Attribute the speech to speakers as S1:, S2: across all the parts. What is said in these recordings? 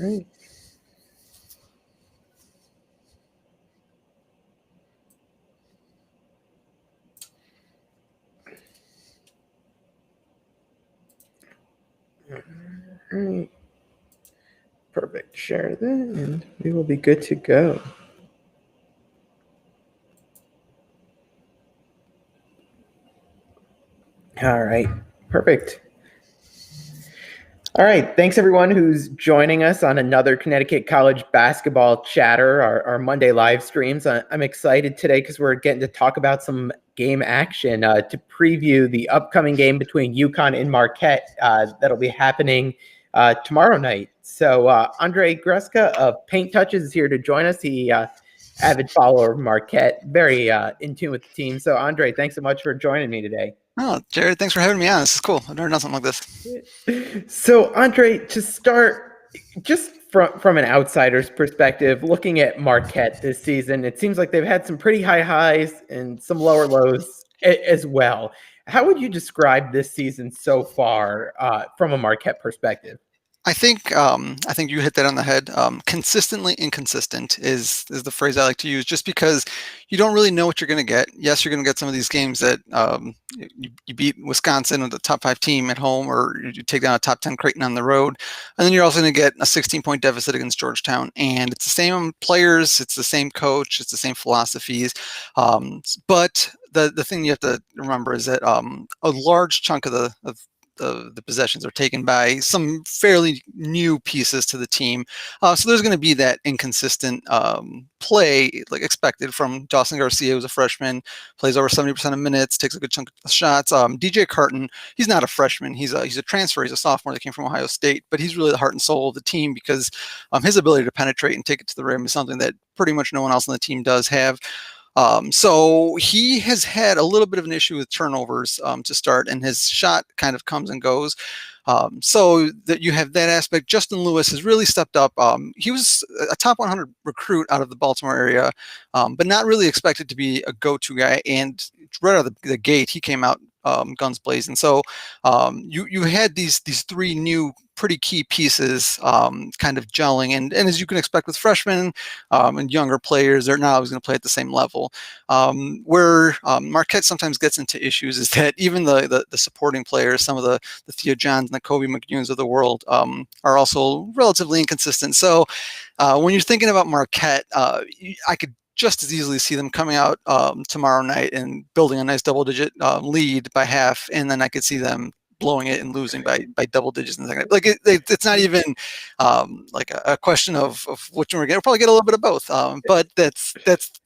S1: right. All right. Perfect. Share that, and we will be good to go. All right. Perfect. All right. Thanks, everyone who's joining us on another Connecticut College basketball chatter, our Monday live streams. I'm excited today because we're getting to talk about some game action to preview the upcoming game between UConn and Marquette that'll be happening tomorrow night. So Andrei Greska of Paint Touches is here to join us. He avid follower of Marquette, very in tune with the team. So Andrei, thanks so much for joining me today.
S2: Oh, Jared, thanks for having me on. This is cool. I've never done something like this.
S1: So, Andrei, to start, just from an outsider's perspective, looking at Marquette this season, it seems like they've had some pretty high highs and some lower lows as well. How would you describe this season so far from a Marquette perspective?
S2: I think you hit that on the head. Consistently inconsistent is the phrase I like to use, just because you don't really know what you're going to get. Yes, you're going to get some of these games that you beat Wisconsin with a top 5 team at home, or you take down a top 10 Creighton on the road, and then you're also going to get a 16-point deficit against Georgetown. And it's the same players, it's the same coach, it's the same philosophies. But the thing you have to remember is that a large chunk of the possessions are taken by some fairly new pieces to the team. So there's going to be that inconsistent play like expected from Dawson Garcia, who's a freshman, plays over 70% of minutes, takes a good chunk of shots. DJ Carton, he's not a freshman. He's a transfer. He's a sophomore that came from Ohio State, but he's really the heart and soul of the team because his ability to penetrate and take it to the rim is something that pretty much no one else on the team does have. So he has had a little bit of an issue with turnovers to start, and his shot kind of comes and goes. So that you have that aspect. Justin Lewis has really stepped up. He was a top 100 recruit out of the Baltimore area, but not really expected to be a go-to guy. And right out of the gate, he came out guns blazing. So you had these 3 new pretty key pieces kind of gelling, and as you can expect with freshmen and younger players, they're not always going to play at the same level. Where Marquette sometimes gets into issues is that even the supporting players, some of the Theo Johns and the Kobe McEwens of the world, are also relatively inconsistent. So when you're thinking about Marquette, I could just as easily see them coming out tomorrow night and building a nice double-digit lead by half, and then I could see them blowing it and losing by double digits. And like it's not even like a question of which one we're going to probably get a little bit of both. But that's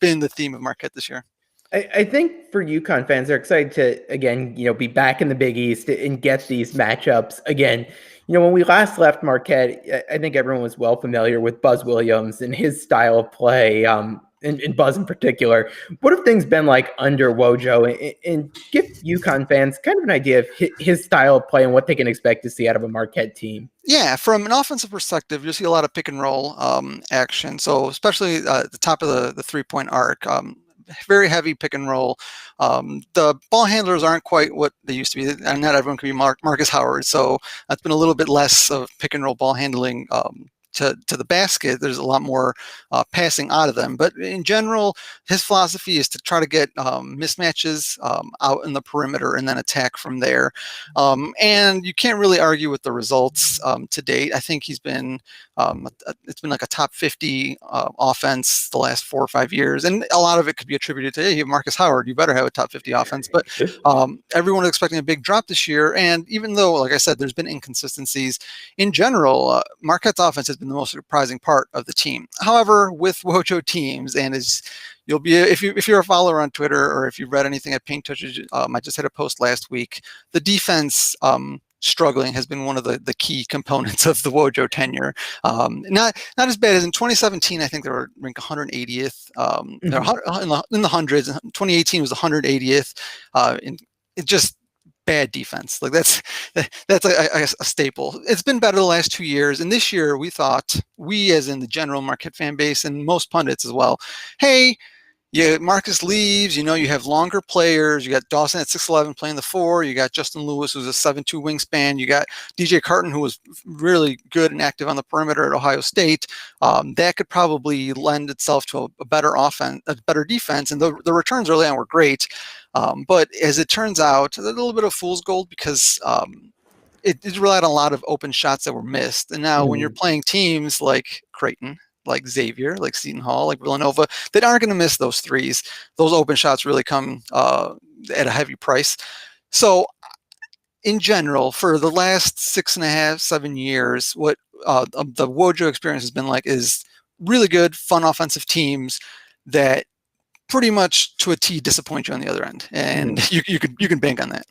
S2: been the theme of Marquette this year.
S1: I think for UConn fans, they're excited to, again, be back in the Big East and get these matchups again. When we last left Marquette, I think everyone was well familiar with Buzz Williams and his style of play, and Buzz in particular. What have things been like under Wojo? And give UConn fans kind of an idea of his style of play and what they can expect to see out of a Marquette team.
S2: Yeah, from an offensive perspective, you'll see a lot of pick and roll action. So especially at the top of the three-point arc, very heavy pick and roll. The ball handlers aren't quite what they used to be, and not everyone can be Marcus Howard. So that's been a little bit less of pick and roll ball handling to the basket. There's a lot more passing out of them. But in general, his philosophy is to try to get mismatches out in the perimeter and then attack from there. And you can't really argue with the results to date. I think he's been it's been like a top 50 offense the last 4 or 5 years. And a lot of it could be attributed to, hey, Marcus Howard, you better have a top 50 offense. But everyone is expecting a big drop this year. And even though, like I said, there's been inconsistencies in general, Marquette's offense has been the most surprising part of the team. However, with Wojo teams, and as you'll be, if you're a follower on Twitter or if you've read anything at Paint Touches, I just had a post last week. The defense struggling has been one of the key components of the Wojo tenure. Not as bad as in 2017. I think they were ranked 180th. They're in the hundreds. 2018 was 180th. It just bad defense. Like that's a staple. It's been better the last 2 years, and this year we thought, we as in the general Marquette fan base and most pundits as well, hey, Yeah, Marcus leaves. You have longer players. You got Dawson at 6'11" playing the 4. You got Justin Lewis, who's a 7'2" wingspan. You got DJ Carton, who was really good and active on the perimeter at Ohio State. That could probably lend itself to a better offense, a better defense, and the returns early on were great. But as it turns out, a little bit of fool's gold because it relied on a lot of open shots that were missed. And now when you're playing teams like Creighton, like Xavier, like Seton Hall, like Villanova, that aren't going to miss those threes. Those open shots really come at a heavy price. So in general, for the last 6.5, 7 years, what the Wojo experience has been like is really good, fun offensive teams that pretty much to a T disappoint you on the other end. And you can bank on that.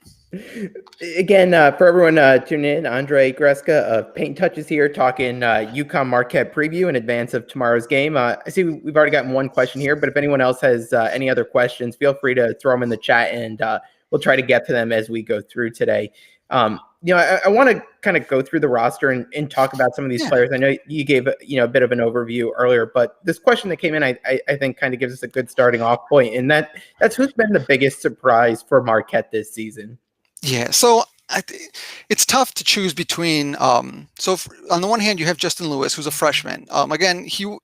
S1: Again, for everyone tuning in, Andrei Greska of Paint Touches here, talking UConn-Marquette preview in advance of tomorrow's game. I see we've already gotten one question here, but if anyone else has any other questions, feel free to throw them in the chat, and we'll try to get to them as we go through today. I want to kind of go through the roster and talk about some of these players. I know you gave a bit of an overview earlier, but this question that came in, I think, kind of gives us a good starting off point, and that's who's been the biggest surprise for Marquette this season.
S2: Yeah, so it's tough to choose between. On the one hand, you have Justin Lewis, who's a freshman. Again, he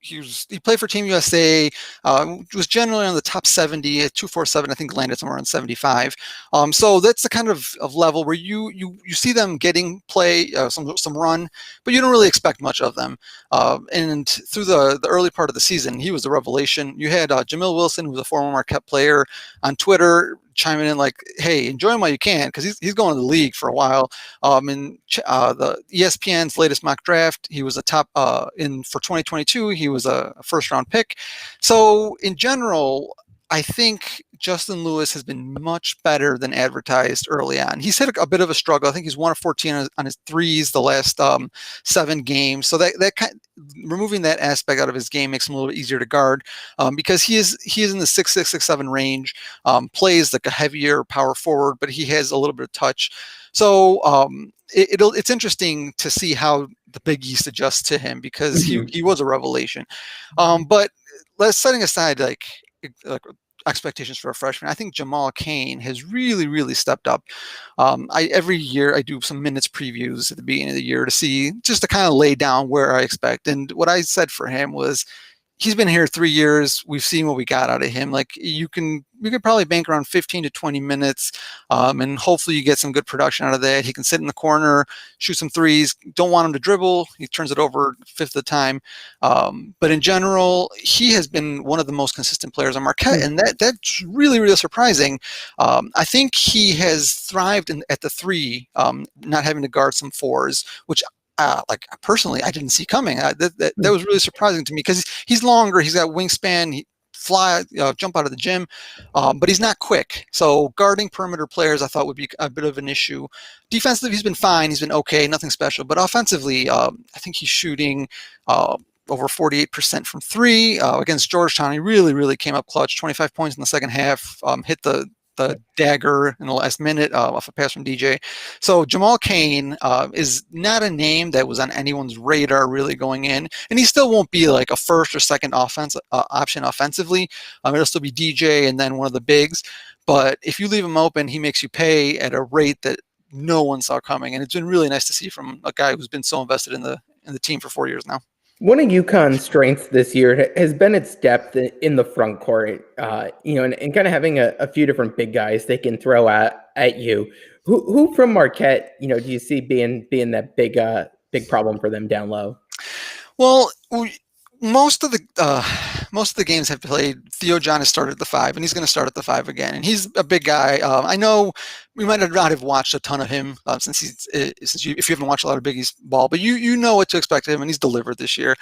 S2: played for Team USA. Was generally on the top 70 at 247. I think landed somewhere around 75. So that's the kind of level where you see them getting play, some run, but you don't really expect much of them. And through the early part of the season, he was a revelation. You had Jamil Wilson, who was a former Marquette player, on Twitter chiming in like, hey, enjoy him while you can, because he's going to the league for a while. In the ESPN's latest mock draft, he was a top for 2022. He was a first round pick. So in general, I think Justin Lewis has been much better than advertised early on. He's had a bit of a struggle. I think he's 1 of 14 on his threes the last 7 games. So removing that aspect out of his game makes him a little bit easier to guard because he is in the 6'6", 6'7" range. Plays like a heavier power forward, but he has a little bit of touch. So it's interesting to see how the Big East adjusts to him because he was a revelation. But setting aside like expectations for a freshman, I think Jamal Cain has really, really stepped up. Every year I do some minutes previews at the beginning of the year to kind of lay down where I expect. And what I said for him was, he's been here 3 years. We've seen what we got out of him. Like we could probably bank around 15 to 20 minutes, and hopefully you get some good production out of that. He can sit in the corner, shoot some threes. Don't want him to dribble. He turns it over a fifth of the time. But in general, he has been one of the most consistent players on Marquette, and that's really, really surprising. I think he has thrived at the 3, not having to guard some 4s, which like personally, I didn't see coming. That was really surprising to me because he's longer. He's got wingspan. He jump out of the gym, but he's not quick. So guarding perimeter players, I thought would be a bit of an issue. Defensively, he's been fine. He's been okay, nothing special. But offensively, I think he's shooting over 48% from 3 against Georgetown. He really, really came up clutch. 25 points in the second half. Hit the dagger in the last minute off a pass from DJ. So Jamal Cain is not a name that was on anyone's radar really going in, and he still won't be like a first or second option offensively. It'll still be DJ and then one of the bigs. But if you leave him open, he makes you pay at a rate that no one saw coming, and it's been really nice to see from a guy who's been so invested in the team for 4 years now.
S1: One of UConn's strengths this year has been its depth in the front court, and kind of having a few different big guys they can throw at you. Who from Marquette, do you see being that big problem for them down low?
S2: Well, most of the games have played. Theo John has started at the 5, and he's going to start at the 5 again. And he's a big guy. I know we might not have watched a ton of him if you haven't watched a lot of Big East ball, but you know what to expect of him, and he's delivered this year.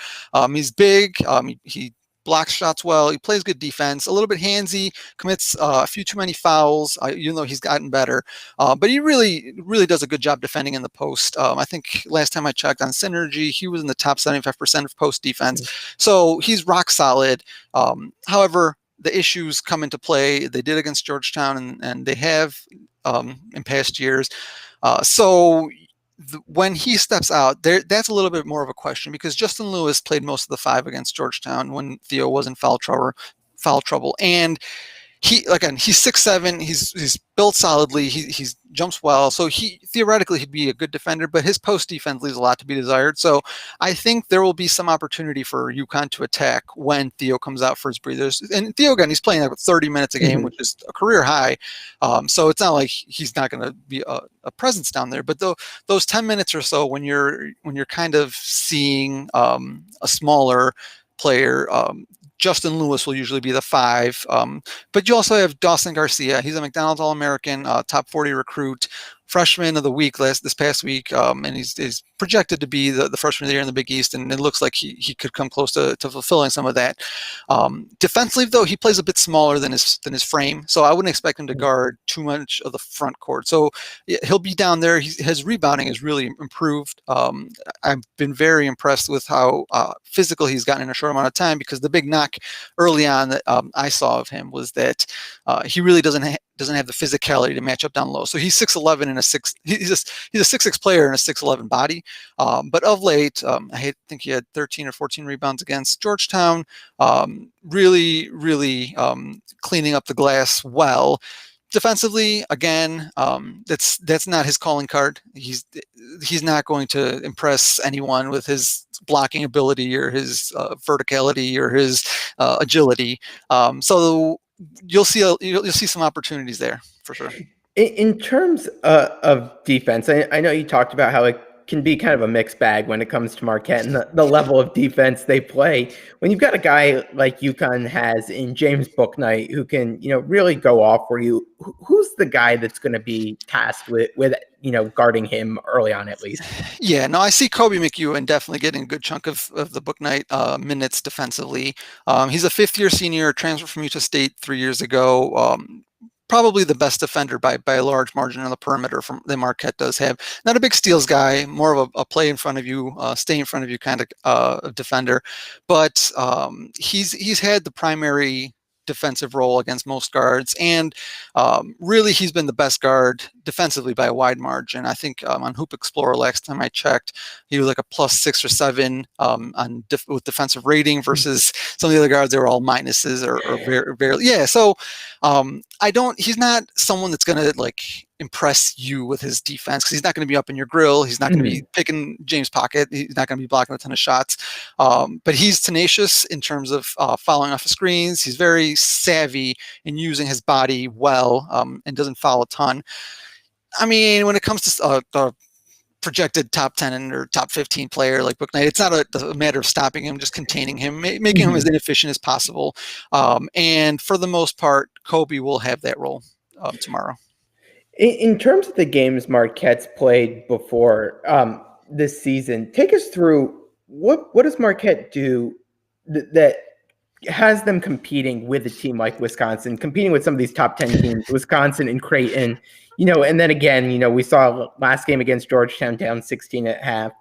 S2: He's big. He blocks shots well. He plays good defense. A little bit handsy. Commits a few too many fouls. Even though he's gotten better, but he really, really does a good job defending in the post. I think last time I checked on Synergy, he was in the top 75% of post defense. So he's rock solid. However, the issues come into play. They did against Georgetown, and they have in past years. When he steps out, that's a little bit more of a question because Justin Lewis played most of the 5 against Georgetown when Theo was in foul foul trouble. And he's 6'7", he's built solidly, he's jumps well, so theoretically he'd be a good defender, but his post defense leaves a lot to be desired. So I think there will be some opportunity for UConn to attack when Theo comes out for his breathers. And Theo, again, he's playing like 30 minutes a game, which is a career high. So it's not like he's not going to be a presence down there. But those 10 minutes or so, when you're kind of seeing a smaller player, Justin Lewis will usually be the 5. But you also have Dawson Garcia. He's a McDonald's All-American, top 40 recruit, freshman of the week this past week, and he's projected to be the freshman of the year in the Big East, and it looks like he could come close to fulfilling some of that. Defensively, though, he plays a bit smaller than his frame, so I wouldn't expect him to guard too much of the front court. So he'll be down there. His rebounding has really improved. I've been very impressed with how physical he's gotten in a short amount of time, because the big knock early on that I saw of him was that he really doesn't have the physicality to match up down low. So he's 6'11" and he's a 6'6" player in a 6'11" body. But of late, I think he had 13 or 14 rebounds against Georgetown. Really cleaning up the glass well. Defensively, again, that's not his calling card. He's not going to impress anyone with his blocking ability or his verticality or his agility. So you'll see some opportunities there for sure.
S1: In terms of defense, I know you talked about how it can be kind of a mixed bag when it comes to Marquette and the level of defense they play. When you've got a guy like UConn has in James Bouknight, who can, really go off for you, who's the guy that's going to be tasked with guarding him early on at least?
S2: Yeah, no, I see Kobe McEwen definitely getting a good chunk of the Bouknight minutes defensively. He's a fifth-year senior, transferred from Utah State 3 years ago. Probably the best defender by a large margin on the perimeter that Marquette does have. Not a big steals guy, more of a play in front of you, stay in front of you kind of defender. But he's had the primary defensive role against most guards, and really he's been the best guard defensively by a wide margin. I think on Hoop Explorer last time I checked, he was like a +6 or 7 with defensive rating, versus some of the other guards, they were all minuses or barely. Yeah, so he's not someone that's going to impress you with his defense, because he's not going to be up in your grill. He's not going to be picking James' pocket. He's not going to be blocking a ton of shots. But he's tenacious in terms of following off of screens. He's very savvy in using his body well, and doesn't foul a ton. I mean, when it comes to the projected top 10 or top 15 player like Bouknight, it's not a matter of stopping him, just containing him, making him as inefficient as possible. And for the most part, Kobe will have that role tomorrow.
S1: In terms of the games Marquette's played before this season, take us through what does Marquette do that has them competing with a team like Wisconsin, competing with some of these top 10 teams, Wisconsin and Creighton, and then again, we saw last game against Georgetown down 16 at half.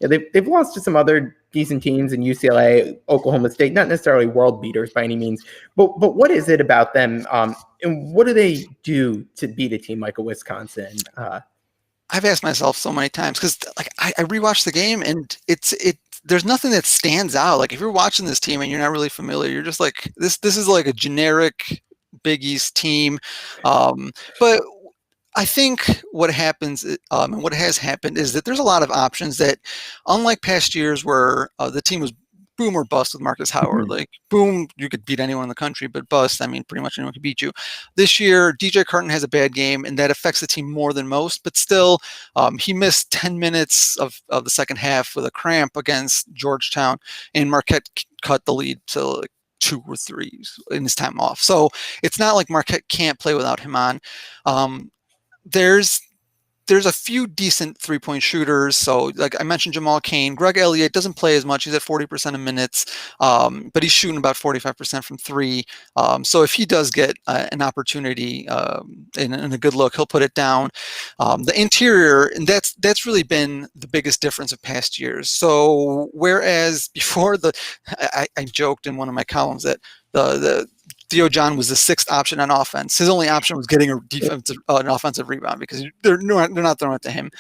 S1: They've lost to some other decent teams in UCLA, Oklahoma State, not necessarily world beaters by any means, but what is it about them? And what do they do to beat a team like a Wisconsin?
S2: I've asked myself so many times, because I rewatched the game, and there's nothing that stands out. Like, if you're watching this team and you're not really familiar, you're just like, this is like a generic Big East team. But I think what happens, and what has happened, is that there's a lot of options that, unlike past years where the team was boom or bust with Marcus Howard. Like, boom, you could beat anyone in the country, but bust, I mean, pretty much anyone could beat you. This year, DJ Carton has a bad game, and that affects the team more than most, but still, he missed 10 minutes of the second half with a cramp against Georgetown, and Marquette cut the lead to 2 or 3 in his time off. So it's not like Marquette can't play without him on. There's a few decent three-point shooters. So, like I mentioned, Jamal Cain. Greg Elliott doesn't play as much. He's at 40% of minutes, but he's shooting about 45% from 3. So if he does get an opportunity and a good look, he'll put it down. The interior, and that's really been the biggest difference of past years. So whereas before I joked in one of my columns that the Theo John was the 6th option on offense. His only option was getting an offensive rebound, because they're not throwing it to him.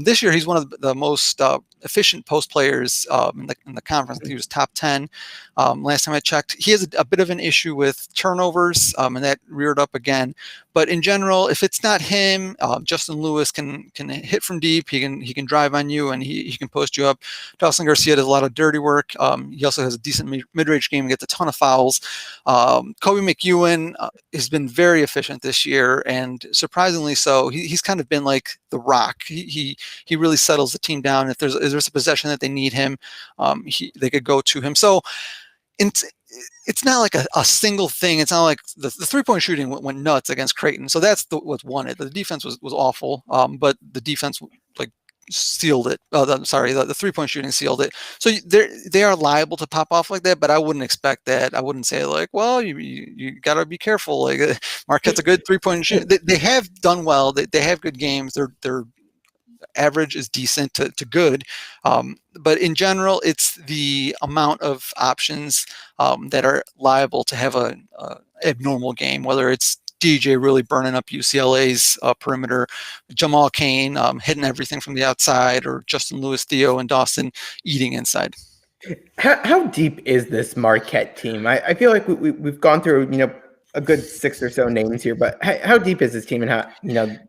S2: This year, he's one of the most efficient post players in the conference. He was top 10 last time I checked. He has a bit of an issue with turnovers, and that reared up again. But in general, if it's not him, Justin Lewis can hit from deep. He can drive on you, and he can post you up. Dawson Garcia does a lot of dirty work. He also has a decent mid-range game and gets a ton of fouls. Kobe McEwen has been very efficient this year, and surprisingly so. He's kind of been like the rock. He really settles the team down. If there's a possession that they need him, they could go to him. So it's not like a single thing. It's not like the 3-point shooting went nuts against Creighton. So that's what's won it. The defense was awful, but the defense like sealed it. Sorry, the 3-point shooting sealed it. So they are liable to pop off like that, but I wouldn't expect that. I wouldn't say like, well, you got to be careful. Like Marquette's a good 3-point shooter. They have done well. They have good games. They're average is decent to good, but in general, it's the amount of options that are liable to have a abnormal game, whether it's DJ really burning up UCLA's perimeter, Jamal Cain hitting everything from the outside, or Justin Lewis, Theo, and Dawson eating inside.
S1: How deep is this Marquette team? I feel like we've gone through, a good 6 or so names here, but how deep is this team, and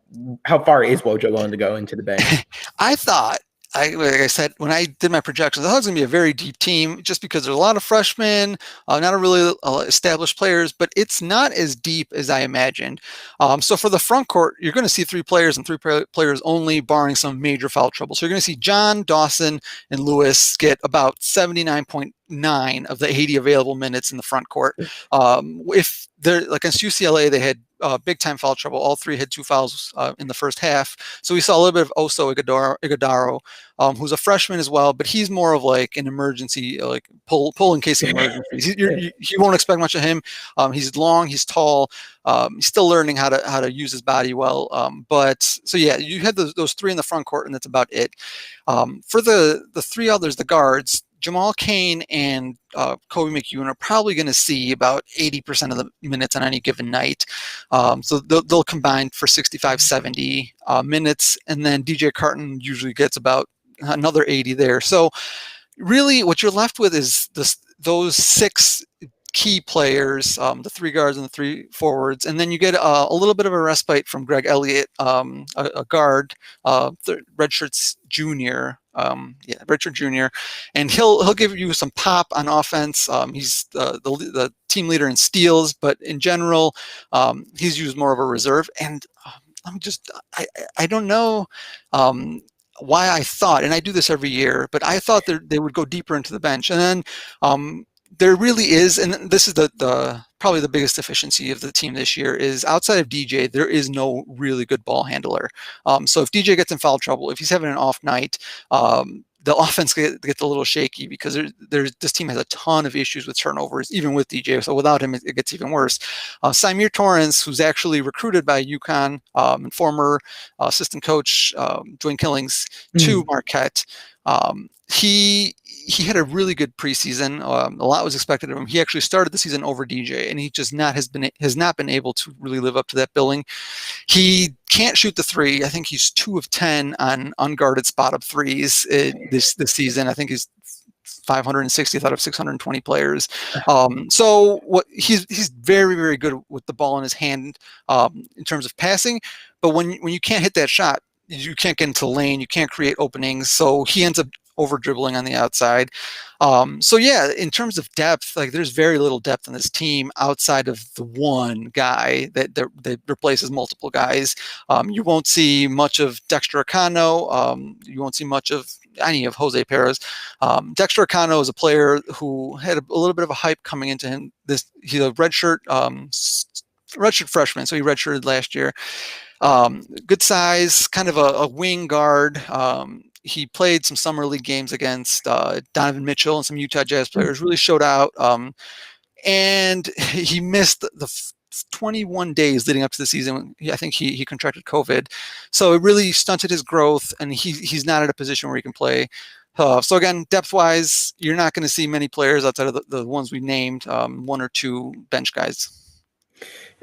S1: how far is Wojo willing to go into the bench?
S2: I thought, like I said, when I did my projections, I thought it was going to be a very deep team just because there's a lot of freshmen, not a really established players, but it's not as deep as I imagined. So for the front court, you're going to see 3 players and 3 players only, barring some major foul trouble. So you're going to see John, Dawson, and Lewis get about 79.9 of the 80 available minutes in the front court. If they're like against UCLA, they had big time foul trouble. All 3 had 2 fouls in the first half. So we saw a little bit of Oso Ighodaro, who's a freshman as well, but he's more of like an emergency, like pull in case of emergencies. You won't expect much of him. He's long, he's tall. He's still learning how to use his body well. But so yeah, you had those 3 in the front court, and that's about it. For the 3 others, the guards, Jamal Cain and Kobe McEwen are probably going to see about 80% of the minutes on any given night. So they'll combine for 65, 70 minutes. And then DJ Carton usually gets about another 80 there. So really what you're left with is those 6 key players, the 3 guards and the 3 forwards, and then you get a little bit of a respite from Greg Elliott, a guard, redshirt's junior, redshirt junior, and he'll give you some pop on offense. He's the team leader in steals, but in general, he's used more of a reserve. And I don't know. Why I thought, and I do this every year, but I thought they would go deeper into the bench, and then there really is, and this is the probably the biggest deficiency of the team this year, is outside of DJ, there is no really good ball handler. So if DJ gets in foul trouble, if he's having an off night, the offense gets a little shaky because this team has a ton of issues with turnovers, even with DJ. So without him, it gets even worse. Samir Torrance, who's actually recruited by UConn, and former assistant coach Dwayne Killings to Marquette, he had a really good preseason. A lot was expected of him. He actually started the season over DJ, and he just has not been able to really live up to that billing. He can't shoot the 3. I think he's 2 of 10 on unguarded spot up threes this season. I think he's 560th out of 620 players. So he's very, very good with the ball in his hand in terms of passing. But when you can't hit that shot, you can't get into the lane, you can't create openings. So he ends up over dribbling on the outside. So yeah, in terms of depth, like there's very little depth in this team outside of the one guy that replaces multiple guys. You won't see much of Dexter Akano. You won't see much of any of Jose Perez. Dexter Akano is a player who had a little bit of a hype coming into him. He's a redshirt freshman, so he redshirted last year. Good size, kind of a wing guard. He played some summer league games against Donovan Mitchell and some Utah Jazz players, really showed out. And he missed the 21 days leading up to the season. I think he contracted COVID. So it really stunted his growth, and he's not at a position where he can play. So again, depth-wise, you're not going to see many players outside of the ones we named, 1 or 2 bench guys.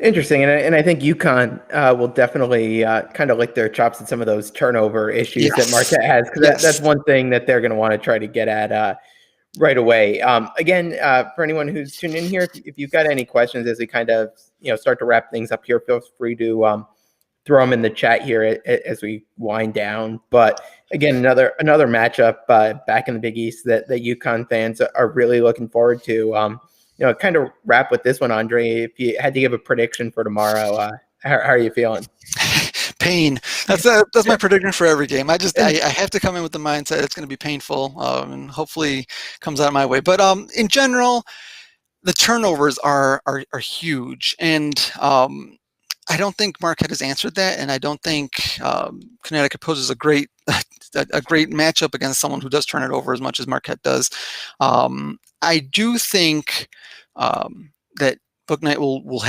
S1: Interesting, and I think UConn will definitely kind of lick their chops at some of those turnover issues that
S2: Yes.
S1: Marquette has, because that's
S2: Yes.
S1: one thing that they're going to want to try to get at right away. Again, for anyone who's tuned in here, if you've got any questions as we kind of start to wrap things up here, feel free to throw them in the chat here as we wind down. But again, another matchup back in the Big East that UConn fans are really looking forward to. Kind of wrap with this one, Andre. If you had to give a prediction for tomorrow, how are you feeling?
S2: Pain. That's my prediction for every game. I have to come in with the mindset it's going to be painful, and hopefully comes out my way. But in general, the turnovers are huge, and I don't think Marquette has answered that, and I don't think Connecticut poses a great matchup against someone who does turn it over as much as Marquette does. I do think that Bouknight will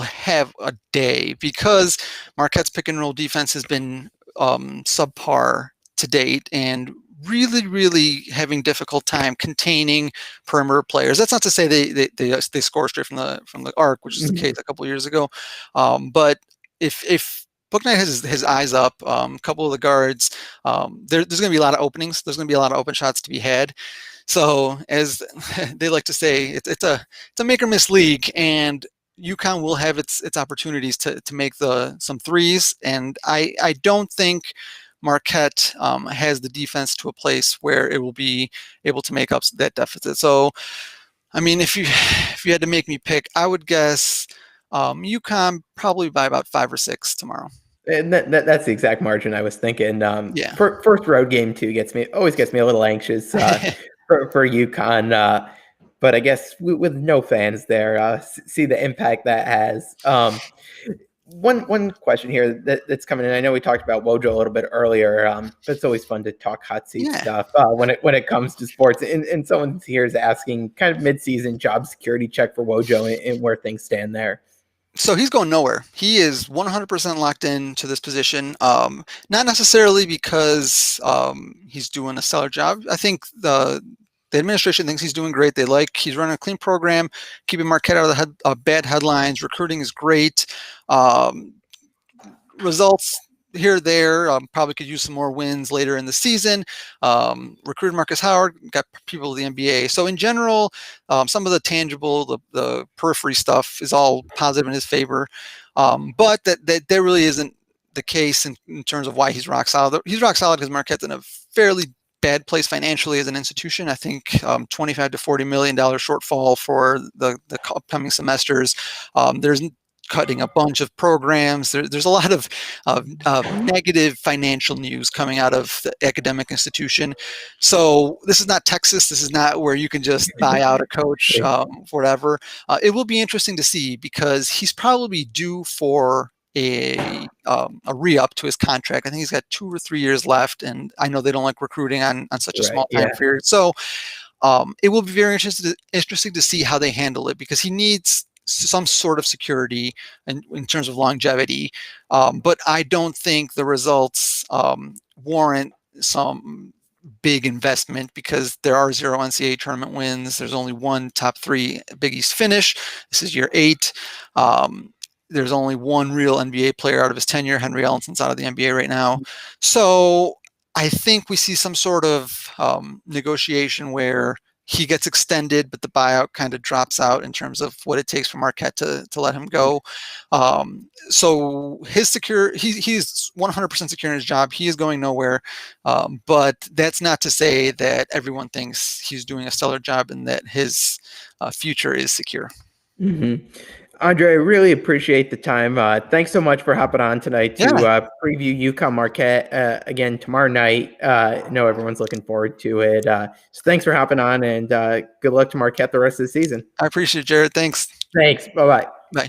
S2: have a day, because Marquette's pick and roll defense has been subpar to date, and really having difficult time containing perimeter players. That's not to say they score straight from the arc, which is the case a couple of years ago. But if Bouknight has his eyes up, a couple of the guards, there's going to be a lot of openings. There's going to be a lot of open shots to be had. So, as they like to say, it's a make or miss league, and UConn will have its opportunities to make some threes, and I don't think Marquette has the defense to a place where it will be able to make up that deficit. So, I mean, if you had to make me pick, I would guess UConn probably by about 5 or 6 tomorrow.
S1: And that's the exact margin I was thinking.
S2: Yeah.
S1: First road game too always gets me a little anxious for UConn. But I guess with no fans there, see the impact that has. One question here that's coming in. I know we talked about Wojo a little bit earlier, but it's always fun to talk hot seat stuff when it comes to sports. And someone here is asking kind of midseason job security check for Wojo and where things stand there.
S2: So he's going nowhere. He is 100% locked into this position. Not necessarily because he's doing a stellar job. I think the administration thinks he's doing great. He's running a clean program, keeping Marquette out of the bad headlines. Recruiting is great. Results here or there, probably could use some more wins later in the season. Recruited Marcus Howard, got people of the NBA. So in general, some of the tangible, the periphery stuff is all positive in his favor. But that really isn't the case in terms of why he's rock solid. He's rock solid because Marquette's in a fairly bad place financially as an institution. I think $25 to $40 million shortfall for the upcoming semesters. There's cutting a bunch of programs. There's a lot of negative financial news coming out of the academic institution. So this is not Texas. This is not where you can just buy out a coach, whatever. It will be interesting to see, because he's probably due for a re-up to his contract. I think he's got 2 or 3 years left, and I know they don't like recruiting on such a small time period. So it will be very interesting to see how they handle it, because he needs some sort of security in terms of longevity. But I don't think the results warrant some big investment, because there are 0 NCAA tournament wins. There's only 1 top 3 Big East finish. This is year 8. There's only 1 real NBA player out of his tenure. Henry Ellison's out of the NBA right now. So I think we see some sort of negotiation where he gets extended, but the buyout kind of drops out in terms of what it takes for Marquette to let him go. So he's 100% secure in his job. He is going nowhere. But that's not to say that everyone thinks he's doing a stellar job and that his future is secure.
S1: Mm-hmm. Andre, I really appreciate the time. Thanks so much for hopping on tonight to preview UConn-Marquette again tomorrow night. I know everyone's looking forward to it. So thanks for hopping on, and good luck to Marquette the rest of the season.
S2: I appreciate it, Jared. Thanks.
S1: Thanks. Bye-bye.
S2: Bye.